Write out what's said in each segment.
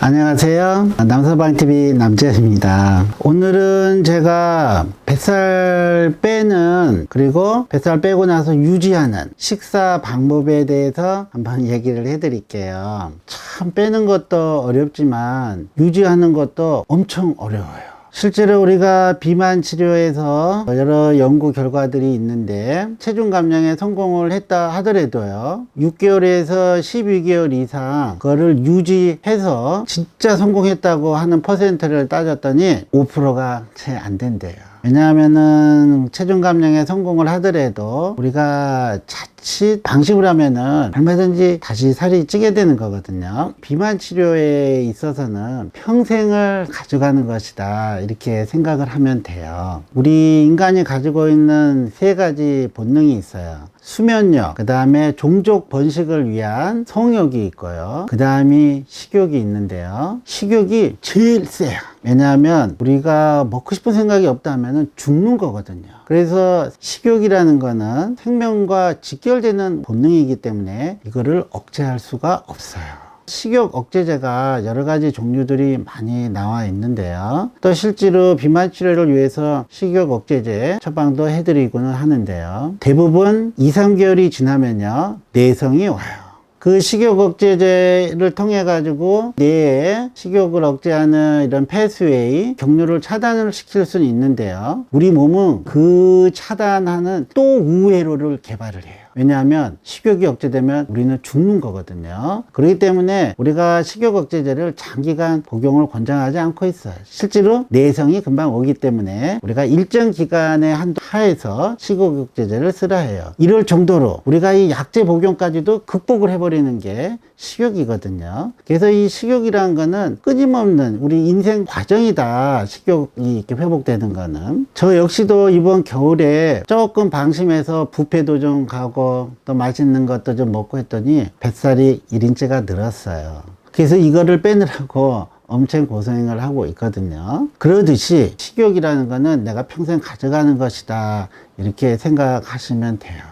안녕하세요. 남서방TV 남재입니다. 오늘은 제가 뱃살 빼는 그리고 뱃살 빼고 나서 유지하는 식사 방법에 대해서 한번 얘기를 해드릴게요. 참 빼는 것도 어렵지만 유지하는 것도 엄청 어려워요. 실제로 우리가 비만 치료에서 여러 연구 결과들이 있는데 체중 감량에 성공을 했다 하더라도요 6개월에서 12개월 이상 그거를 유지해서 진짜 성공했다고 하는 퍼센트를 따졌더니 5%가 채 안 된대요. 왜냐하면은 체중 감량에 성공을 하더라도 우리가 자칫 방심을 하면은 얼마든지 다시 살이 찌게 되는 거거든요. 비만 치료에 있어서는 평생을 가져가는 것이다 이렇게 생각을 하면 돼요. 우리 인간이 가지고 있는 세 가지 본능이 있어요. 수면력, 그 다음에 종족 번식을 위한 성욕이 있고요. 그 다음이 식욕이 있는데요. 식욕이 제일 세요. 왜냐하면 우리가 먹고 싶은 생각이 없다 하면 죽는 거거든요. 그래서 식욕이라는 거는 생명과 직결되는 본능이기 때문에 이거를 억제할 수가 없어요. 식욕 억제제가 여러 가지 종류들이 많이 나와 있는데요. 또 실제로 비만 치료를 위해서 식욕 억제제 처방도 해드리고는 하는데요. 대부분 2, 3개월이 지나면요 내성이 와요. 그 식욕 억제제를 통해 가지고 뇌에 식욕을 억제하는 이런 패스웨이 경로를 차단을 시킬 수는 있는데요. 우리 몸은 그 차단하는 또 우회로를 개발을 해요. 왜냐하면 식욕이 억제되면 우리는 죽는 거거든요. 그렇기 때문에 우리가 식욕 억제제를 장기간 복용을 권장하지 않고 있어요. 실제로 내성이 금방 오기 때문에 우리가 일정 기간의 한도 하에서 식욕 억제제를 쓰라 해요. 이럴 정도로 우리가 이 약제 복용까지도 극복을 해버리는 게 식욕이거든요. 그래서 이 식욕이라는 거는 끊임없는 우리 인생 과정이다. 식욕이 이렇게 회복되는 거는. 저 역시도 이번 겨울에 조금 방심해서 뷔페도 좀 가고 또 맛있는 것도 좀 먹고 했더니 뱃살이 1인치가 늘었어요. 그래서 이거를 빼느라고 엄청 고생을 하고 있거든요. 그러듯이 식욕이라는 거는 내가 평생 가져가는 것이다 이렇게 생각하시면 돼요.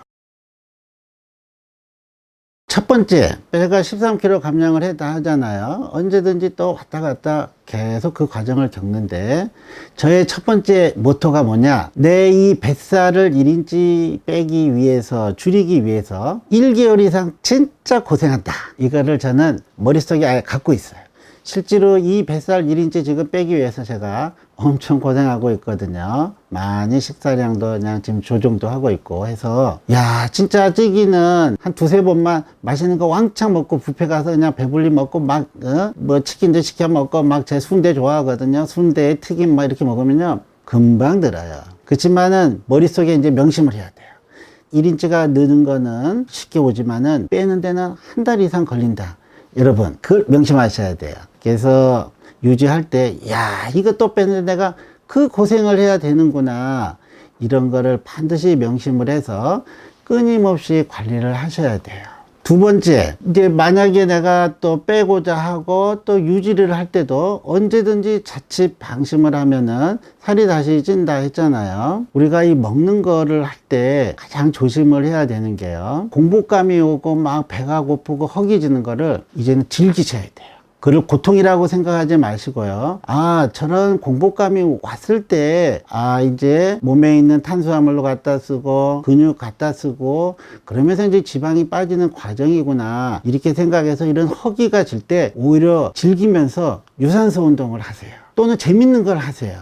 첫 번째, 제가 13kg 감량을 했다 하잖아요. 언제든지 또 왔다 갔다 계속 그 과정을 겪는데 저의 첫 번째 모토가 뭐냐, 내 이 뱃살을 1인치 빼기 위해서, 줄이기 위해서 1개월 이상 진짜 고생한다, 이거를 저는 머릿속에 아예 갖고 있어요. 실제로 이 뱃살 1인치 지금 빼기 위해서 제가 엄청 고생하고 있거든요. 많이 식사량도 그냥 지금 조정도 하고 있고 해서, 야 진짜 찌기는 한 두세 번만 맛있는 거 왕창 먹고 뷔페 가서 그냥 배불리 먹고 막 뭐 치킨도 시켜 먹고 막 제 순대 좋아하거든요. 순대 튀김 막 이렇게 먹으면요 금방 들어요. 그렇지만은 머릿속에 이제 명심을 해야 돼요. 1인치가 느는 거는 쉽게 오지만은 빼는 데는 한 달 이상 걸린다. 여러분 그걸 명심하셔야 돼요. 그래서 유지할 때, 야 이거 빼는데 내가 그 고생을 해야 되는구나, 이런 거를 반드시 명심을 해서 끊임없이 관리를 하셔야 돼요. 두 번째, 이제 만약에 내가 또 빼고자 하고 또 유지를 할 때도 언제든지 자칫 방심을 하면은 살이 다시 찐다 했잖아요. 우리가 이 먹는 거를 할 때 가장 조심을 해야 되는 게요, 공복감이 오고 막 배가 고프고 허기지는 거를 이제는 즐기셔야 돼요. 그걸 고통이라고 생각하지 마시고요. 아, 저런 공복감이 왔을 때, 아, 이제 몸에 있는 탄수화물로 갖다 쓰고, 근육 갖다 쓰고, 그러면서 이제 지방이 빠지는 과정이구나, 이렇게 생각해서 이런 허기가 질 때 오히려 즐기면서 유산소 운동을 하세요. 또는 재밌는 걸 하세요.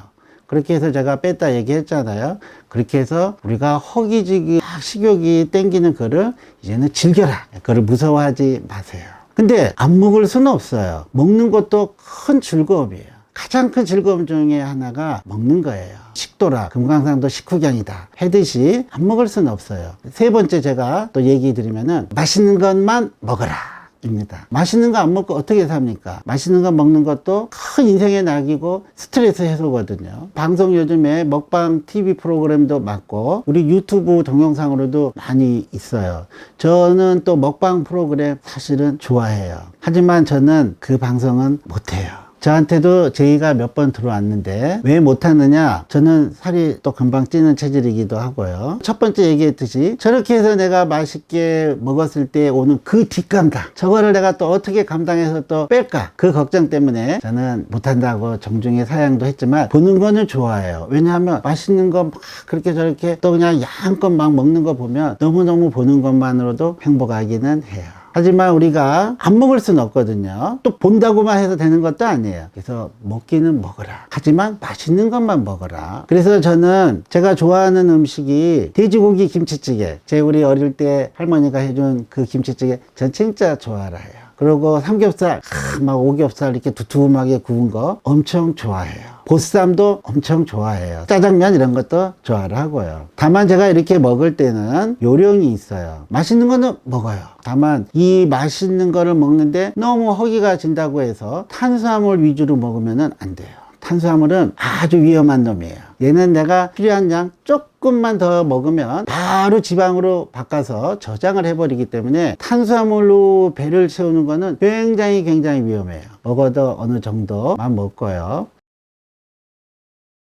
그렇게 해서 제가 뺐다 얘기했잖아요. 그렇게 해서 우리가 허기지기 식욕이 땡기는 거를 이제는 즐겨라. 그걸 무서워하지 마세요. 근데 안 먹을 수는 없어요. 먹는 것도 큰 즐거움이에요. 가장 큰 즐거움 중에 하나가 먹는 거예요. 식도락, 금강산도 식후경이다 하듯이 안 먹을 수는 없어요. 세 번째 제가 또 얘기 드리면은 맛있는 것만 먹어라 입니다. 맛있는 거 안 먹고 어떻게 삽니까? 맛있는 거 먹는 것도 큰 인생의 낙이고 스트레스 해소거든요. 방송 요즘에 먹방 TV 프로그램도 많고 우리 유튜브 동영상으로도 많이 있어요. 저는 또 먹방 프로그램 사실은 좋아해요. 하지만 저는 그 방송은 못해요. 저한테도 제의가 몇 번 들어왔는데 왜 못하느냐, 저는 살이 또 금방 찌는 체질이기도 하고요. 첫 번째 얘기했듯이 저렇게 해서 내가 맛있게 먹었을 때 오는 그 뒷감당, 저거를 내가 또 어떻게 감당해서 또 뺄까, 그 걱정 때문에 저는 못한다고 정중히 사양도 했지만 보는 거는 좋아해요. 왜냐하면 맛있는 거 막 그렇게 저렇게 또 그냥 양껏 막 먹는 거 보면 너무너무 보는 것만으로도 행복하기는 해요. 하지만 우리가 안 먹을 수는 없거든요. 또 본다고만 해서 되는 것도 아니에요. 그래서 먹기는 먹어라. 하지만 맛있는 것만 먹어라. 그래서 저는 제가 좋아하는 음식이 돼지고기 김치찌개. 우리 어릴 때 할머니가 해준 그 김치찌개 전 진짜 좋아해요. 그리고 삼겹살, 막 오겹살 이렇게 두툼하게 구운 거 엄청 좋아해요. 보쌈도 엄청 좋아해요. 짜장면 이런 것도 좋아를 하고요. 다만 제가 이렇게 먹을 때는 요령이 있어요. 맛있는 거는 먹어요. 다만 이 맛있는 거를 먹는데 너무 허기가 진다고 해서 탄수화물 위주로 먹으면 안 돼요. 탄수화물은 아주 위험한 놈이에요. 얘는 내가 필요한 양 조금만 더 먹으면 바로 지방으로 바꿔서 저장을 해버리기 때문에 탄수화물로 배를 채우는 거는 굉장히 위험해요. 먹어도 어느 정도만 먹고요.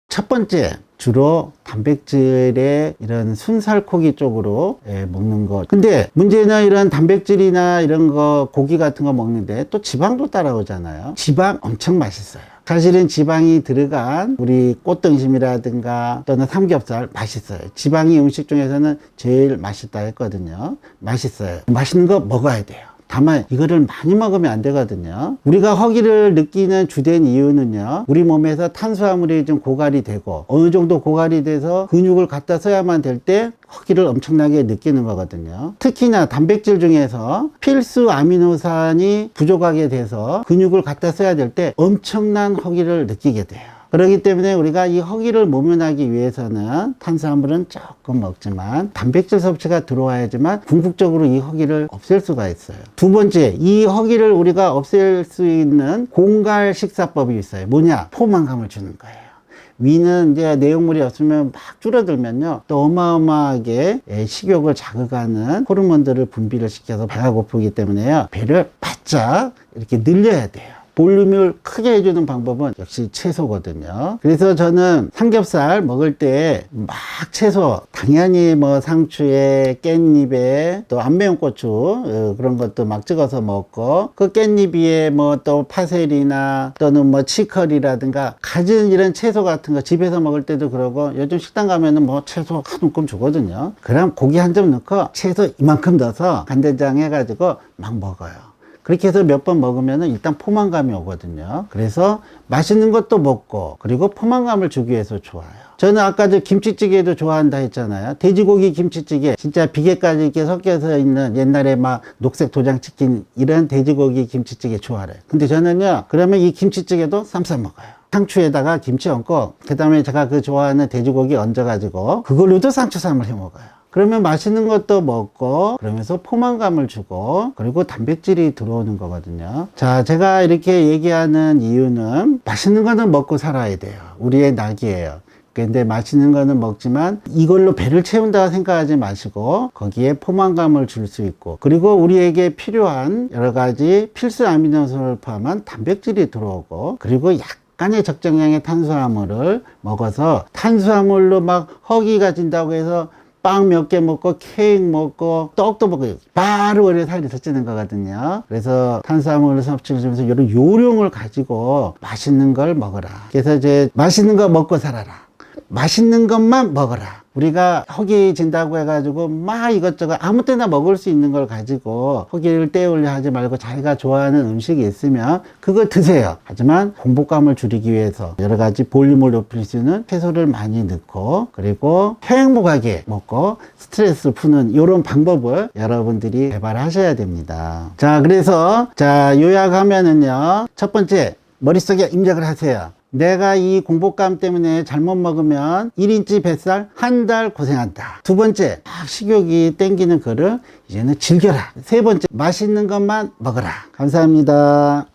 첫 번째, 주로 단백질의 이런 순살코기 쪽으로 먹는 것. 근데 문제는 이런 단백질이나 이런 거, 고기 같은 거 먹는데 또 지방도 따라오잖아요. 지방 엄청 맛있어요. 사실은 지방이 들어간 우리 꽃등심이라든가 또는 삼겹살 맛있어요. 지방이 음식 중에서는 제일 맛있다 했거든요. 맛있어요. 맛있는 거 먹어야 돼요. 다만 이거를 많이 먹으면 안 되거든요. 우리가 허기를 느끼는 주된 이유는요, 우리 몸에서 탄수화물이 좀 고갈이 되고 어느 정도 고갈이 돼서 근육을 갖다 써야만 될 때 허기를 엄청나게 느끼는 거거든요. 특히나 단백질 중에서 필수 아미노산이 부족하게 돼서 근육을 갖다 써야 될 때 엄청난 허기를 느끼게 돼요. 그렇기 때문에 우리가 이 허기를 모면하기 위해서는 탄수화물은 조금 먹지만 단백질 섭취가 들어와야지만 궁극적으로 이 허기를 없앨 수가 있어요. 두 번째, 이 허기를 우리가 없앨 수 있는 공갈 식사법이 있어요. 뭐냐? 포만감을 주는 거예요. 위는 이제 내용물이 없으면 막 줄어들면요, 또 어마어마하게 식욕을 자극하는 호르몬들을 분비를 시켜서 배가 고프기 때문에요, 배를 바짝 이렇게 늘려야 돼요. 볼륨을 크게 해주는 방법은 역시 채소거든요. 그래서 저는 삼겹살 먹을 때 막 채소, 당연히 뭐 상추에 깻잎에 또 안 매운 고추 그런 것도 막 찍어서 먹고, 그 깻잎 위에 뭐 또 파세리나 또는 뭐 치커리라든가 가진 이런 채소 같은 거 집에서 먹을 때도 그러고, 요즘 식당 가면은 뭐 채소 한 움큼 주거든요. 그럼 고기 한 점 넣고 채소 이만큼 넣어서 간된장 해가지고 막 먹어요. 그렇게 해서 몇 번 먹으면 일단 포만감이 오거든요. 그래서 맛있는 것도 먹고 그리고 포만감을 주기 위해서 좋아요. 저는 아까 저 김치찌개도 좋아한다 했잖아요. 돼지고기 김치찌개, 진짜 비계까지 이렇게 섞여서 있는 옛날에 막 녹색 도장치킨 이런 돼지고기 김치찌개 좋아해요. 근데 저는요, 그러면 이 김치찌개도 쌈 싸 먹어요. 상추에다가 김치 얹고 그 다음에 제가 그 좋아하는 돼지고기 얹어가지고 그걸로도 상추쌈을 해 먹어요. 그러면 맛있는 것도 먹고 그러면서 포만감을 주고 그리고 단백질이 들어오는 거거든요. 자, 제가 이렇게 얘기하는 이유는 맛있는 거는 먹고 살아야 돼요. 우리의 낙이에요. 근데 맛있는 거는 먹지만 이걸로 배를 채운다고 생각하지 마시고 거기에 포만감을 줄 수 있고, 그리고 우리에게 필요한 여러 가지 필수 아미노산을 포함한 단백질이 들어오고, 그리고 약간의 적정량의 탄수화물을 먹어서 탄수화물로 막 허기가 진다고 해서 빵 몇 개 먹고 케이크 먹고 떡도 먹고 바로 오히려 살이 더 찌는 거거든요. 그래서 탄수화물을 섭취를 하면서 이런 요령을 가지고 맛있는 걸 먹어라. 그래서 이제 맛있는 거 먹고 살아라. 맛있는 것만 먹어라. 우리가 허기 진다고 해가지고 막 이것저것 아무 때나 먹을 수 있는 걸 가지고 허기를 때우려 하지 말고 자기가 좋아하는 음식이 있으면 그거 드세요. 하지만 공복감을 줄이기 위해서 여러 가지 볼륨을 높일 수 있는 채소를 많이 넣고 그리고 행복하게 먹고 스트레스를 푸는 이런 방법을 여러분들이 개발하셔야 됩니다. 자, 그래서 자, 요약하면은요, 첫 번째, 머릿속에 입력을 하세요. 내가 이 공복감 때문에 잘못 먹으면 1인치 뱃살 한 달 고생한다. 두 번째, 식욕이 땡기는 거를 이제는 즐겨라. 세 번째, 맛있는 것만 먹어라. 감사합니다.